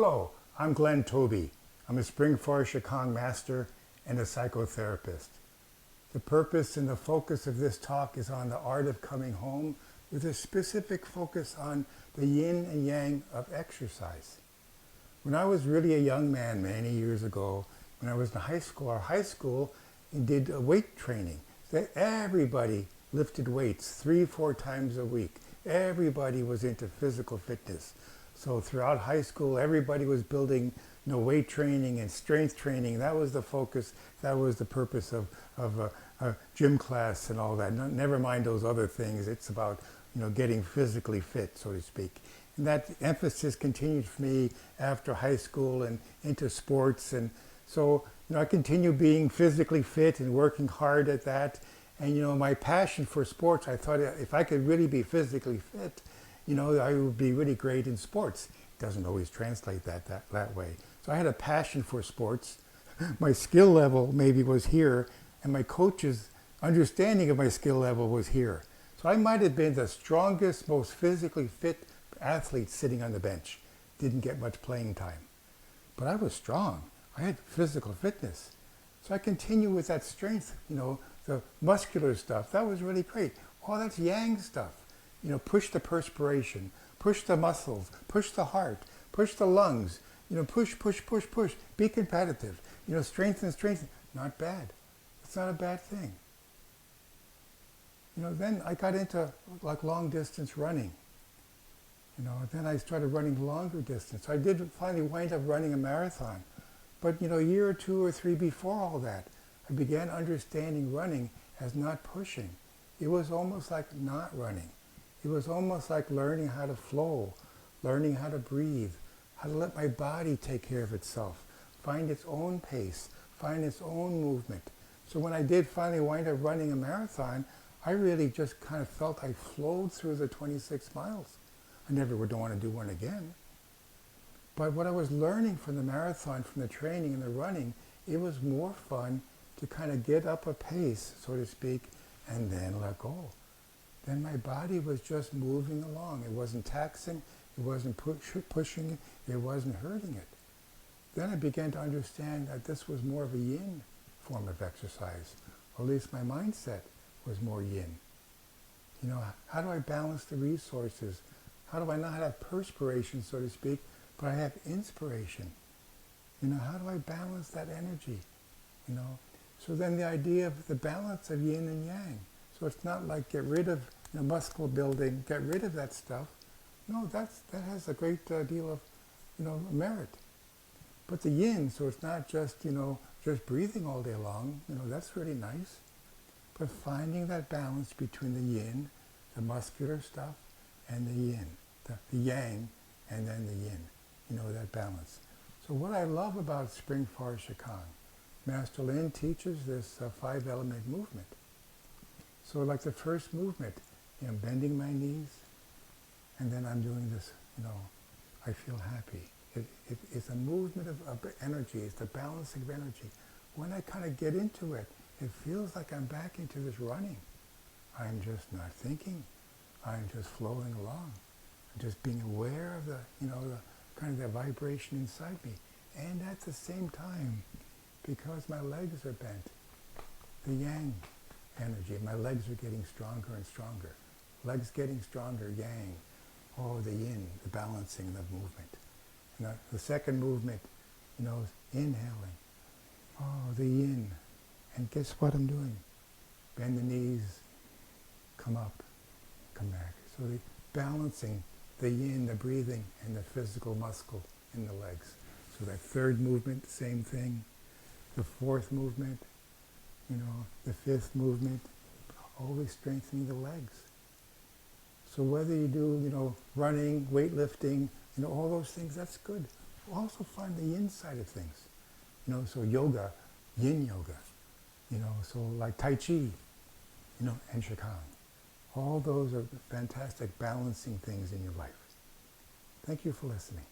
Hello, I'm Glenn Tobey. I'm a Spring Forest Shikang master and a psychotherapist. The purpose and the focus of this talk is on the art of coming home with a specific focus on the yin and yang of exercise. When I was really a young man many years ago, when I was in high school, our high school did weight training. Everybody lifted weights 3-4 times a week. Everybody was into physical fitness. So throughout high school, everybody was building weight training and strength training. That was the focus. That was the purpose of a gym class and all that. Never mind those other things. It's about getting physically fit, so to speak. And that emphasis continued for me after high school and into sports. And so I continued being physically fit and working hard at that. And my passion for sports, I thought if I could really be physically fit, I would be really great in sports. It doesn't always translate that way. So I had a passion for sports. My skill level maybe was here, and my coach's understanding of my skill level was here. So I might have been the strongest, most physically fit athlete sitting on the bench. Didn't get much playing time. But I was strong. I had physical fitness. So I continued with that strength, the muscular stuff. That was really great. Oh, that's yang stuff. Push the perspiration, push the muscles, push the heart, push the lungs, push, push, push, push. Be competitive, strengthen, strengthen. Not bad. It's not a bad thing. Then I got into like long distance running. Then I started running longer distance. I did finally wind up running a marathon. But a year or 2 or 3 before all that, I began understanding running as not pushing. It was almost like not running. It was almost like learning how to flow, learning how to breathe, how to let my body take care of itself, find its own pace, find its own movement. So when I did finally wind up running a marathon, I really just kind of felt I flowed through the 26 miles. I never would want to do one again. But what I was learning from the marathon, from the training and the running, it was more fun to kind of get up a pace, so to speak, and then let go. Then my body was just moving along. It wasn't taxing, it wasn't pushing it, it wasn't hurting it. Then I began to understand that this was more of a yin form of exercise, or at least my mindset was more yin. How do I balance the resources? How do I not have perspiration, so to speak, but I have inspiration? How do I balance that energy? So then the idea of the balance of yin and yang. So it's not like get rid of muscle building, get rid of that stuff. No, that has a great deal of merit. But the yin, so it's not just just breathing all day long. That's really nice. But finding that balance between the yin, the muscular stuff, and the yin, the yang, and then the yin. That balance. So what I love about Spring Forest Shikang, Master Lin teaches this 5-element movement. So like the first movement, bending my knees, and then I'm doing this, I feel happy. It's a movement of energy. It's the balancing of energy. When I kind of get into it, it feels like I'm back into this running. I'm just not thinking. I'm just flowing along. I'm just being aware of the kind of the vibration inside me. And at the same time, because my legs are bent, the yang energy, my legs are getting stronger and stronger. Legs getting stronger, yang. Oh, the yin, the balancing of movement. The second movement, is inhaling. Oh, the yin. And guess what I'm doing? Bend the knees, come up, come back. So the balancing, the yin, the breathing, and the physical muscle in the legs. So that third movement, same thing. The fourth movement, the fifth movement, always strengthening the legs. So whether you do, running, weightlifting, all those things, that's good. Also find the yin side of things. So yoga, yin yoga, so like Tai Chi, and Shikang. All those are fantastic balancing things in your life. Thank you for listening.